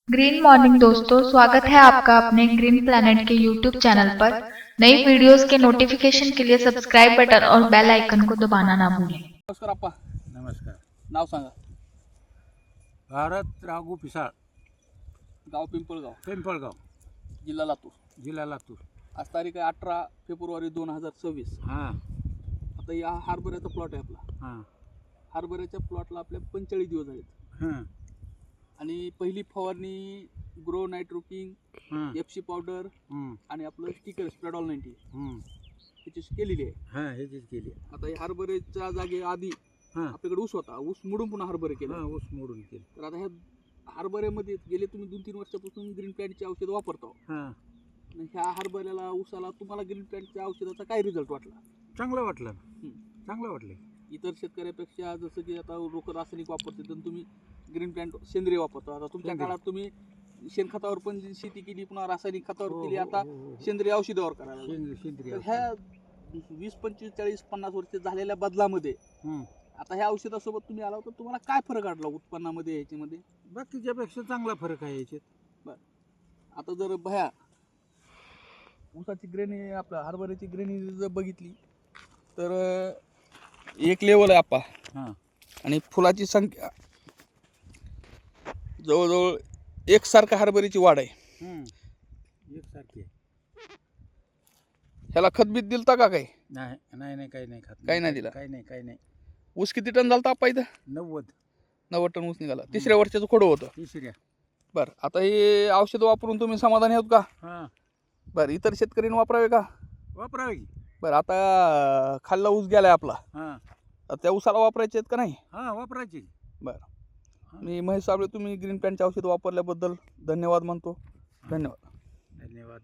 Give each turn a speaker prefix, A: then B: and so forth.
A: Green morning दोस्तों, स्वागत है आपका अपने ग्रीन प्लैनेट के यूट्यूब चैनल पर। नई वीडियोस के नोटिफिकेशन के लिए सब्सक्राइब बटन और बेल आइकन को दबाना ना भूलें।
B: नमस्कार आप्पा.
C: नमस्कार.
B: नाव सांगा.
C: भारत राघू पिसाळ,
B: गाव पिंपळगाव,
C: पिंपळगाव,
B: जिल्हा लातूर.
C: जिल्हा लातूर.
B: आज तारीख आहे 18 फेब्रुवारी 2026.
C: हां
B: आता या हरभऱ्याचा प्लॉट आहे आपला.
C: हां
B: हरभऱ्याच्या प्लॉटला आपल्या 45 दिवस आहेत
C: हां
B: आणि पहिली फवारणी ग्रो नायट्रोकिंग,
C: हां
B: एफसी पावडर आणि आपलं स्टिकर स्प्रेडॉल 90 ह्याची केलेली आहे.
C: हां ह्याचीच केली.
B: आता या हरभऱ्याच्या जागे आधी
C: हां
B: आपल्याकडे ऊस होता. ऊस मोडून पुन्हा हरभरे केले.
C: हां ऊस मोडून केली.
B: तर आता ह्या हरभऱ्यामध्ये गेले तुम्ही 2-3 वर्षापासून ग्रीन प्लॅन्टचे औषध वापरतो.
C: हां
B: ह्या हरभऱ्याला ऊसाला तुम्हाला ग्रीन प्लॅन्टच्या औषधाचा काय रिझल्ट वाटला?
C: चांगलं वाटलं ना. चांगलं वाटलं.
B: इतर शेतकऱ्यापेक्षा जसं की आता लोक रासायनिक वापरतात तर तुम्ही ग्रीन प्लॅन्ट सेंद्रिय वापरता. आता तुमच्या
C: सेंद्रिय.
B: काळात तुम्ही शेणखतावर पण शेती केली, पुन्हा रासायनिक खतावर
C: हो,
B: केली,
C: हो,
B: आता
C: हो, हो.
B: सेंद्रिय औषधावर करायला लागला.
C: सेंद्रिय
B: तर ह्या 20-25-40-50 वर्ष झालेल्या बदलामध्ये आता ह्या औषधासोबत तुम्ही आला तर तुम्हाला काय फरक आढळला उत्पन्नामध्ये ह्याच्यामध्ये?
C: बाकीच्यापेक्षा चांगला फरक आहे याच्यात.
B: आता जर भया ऊसाची ग्रेनी आपल्या हरभऱ्याची ग्रेनी जर बघितली तर एक लेवल आहे आपा.
C: हां
B: आणि फुलाची संख्या जवळजवळ एकसारखा हरभऱ्याची वाढ आहे.
C: एकसारखी आहे.
B: ह्याला खतबीत दिलता का काही?
C: नाही नाही नाही काही नाही खात.
B: काही नाही दिला?
C: काही नाही काही नाही.
B: ऊस किती टन झाला आपा इथं?
C: 90
B: टन ऊस निघाला. तिसऱ्या वर्षाचं खोडं होतं.
C: तिसऱ्या.
B: बरं, आता हे औषध वापरून तुम्ही समाधानी आहोत का?
C: हां
B: बरं, इतर शेतकऱ्यांनी वापरावे का?
C: वापरावे की.
B: बरं, आता खाल्ला ऊस गेलाय आपला,
C: हां
B: आता त्या ऊसाला वापरायचे आहेत का नाही?
C: हां वापरायची.
B: बरं, मी महेश साबळे, तुम्ही ग्रीन प्लॅन्टचे औषध वापरल्याबद्दल धन्यवाद म्हणतो. धन्यवाद.
C: धन्यवाद.